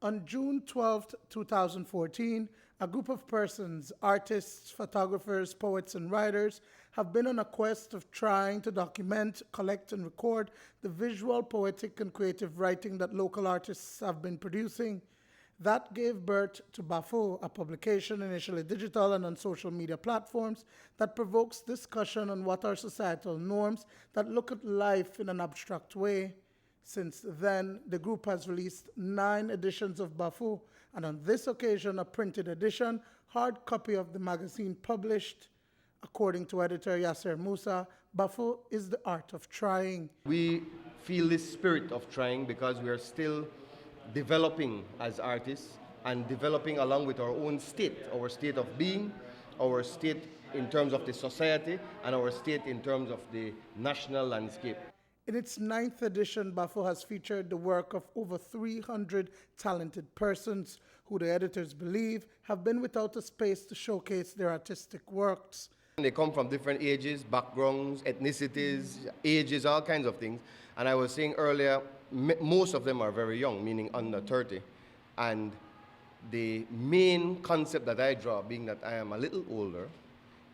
On June 12, 2014, a group of persons, artists, photographers, poets, and writers, have been on a quest of trying to document, collect, and record the visual, poetic, and creative writing that local artists have been producing. That gave birth to BAFFU, a publication initially digital and on social media platforms that provokes discussion on what are societal norms that look at life in an abstract way. Since then, the group has released 9 editions of BAFFU, and on this occasion, a printed edition, hard copy of the magazine published. According to editor Yasser Musa, BAFFU is the art of trying. We feel this spirit of trying because we are still developing as artists and developing along with our own state, our state of being, our state in terms of the society, and our state in terms of the national landscape. In its 9th edition, BAFFU has featured the work of over 300 talented persons who the editors believe have been without a space to showcase their artistic works. They come from different ages, backgrounds, ethnicities, ages, all kinds of things. And I was saying earlier, most of them are very young, meaning under 30. And the main concept that I draw, being that I am a little older,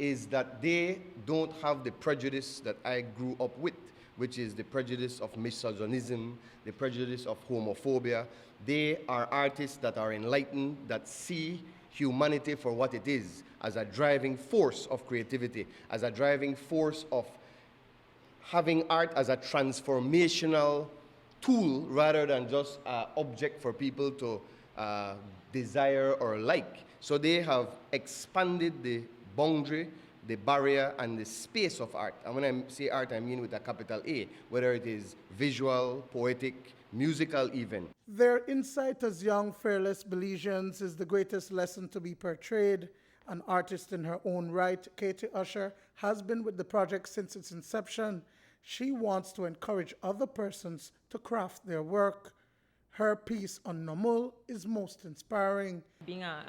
is that they don't have the prejudice that I grew up with, which is the prejudice of misogynism, the prejudice of homophobia. They are artists that are enlightened, that see humanity for what it is, as a driving force of creativity, as a driving force of having art as a transformational tool rather than just an object for people to desire or like. So they have expanded the boundary, the barrier, and the space of art. And when I say art, I mean with a capital A, whether it is visual, poetic, musical even. Their insight as young, fearless Belizeans is the greatest lesson to be portrayed. An artist in her own right, Katie Usher, has been with the project since its inception. She wants to encourage other persons to craft their work. Her piece on Nomul is most inspiring. Being a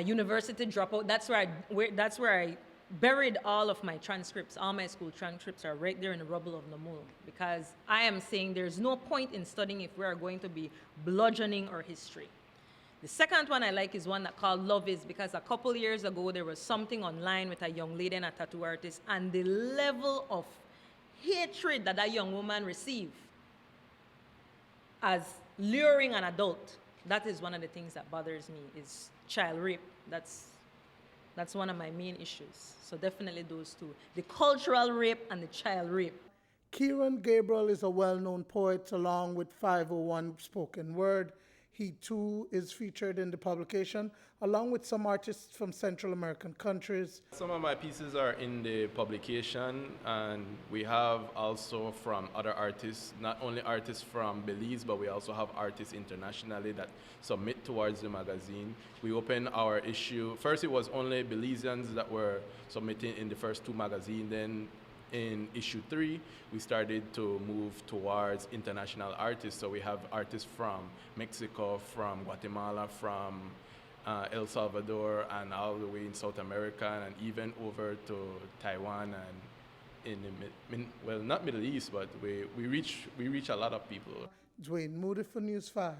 university dropout, that's where I buried all of my transcripts. All my school transcripts are right there in the rubble of Nomul, because I am saying there's no point in studying if we are going to be bludgeoning our history. The second one I like is one that called Love Is, because a couple years ago there was something online with a young lady and a tattoo artist, and the level of hatred that that young woman received as luring an adult, that is one of the things that bothers me, is child rape. That's one of my main issues. So definitely those two, the cultural rape and the child rape. Kieran Gabriel is a well-known poet along with 501 spoken word. He too is featured in the publication, along with some artists from Central American countries. Some of my pieces are in the publication, and we have also from other artists, not only artists from Belize, but we also have artists internationally that submit towards the magazine. We opened our issue. First, it was only Belizeans that were submitting in the first 2 magazines. Then in issue 3, we started to move towards international artists. So we have artists from Mexico, from Guatemala, from El Salvador, and all the way in South America, and even over to Taiwan, and in the, well, not Middle East, but we reach a lot of people. Duane, Moody for News 5.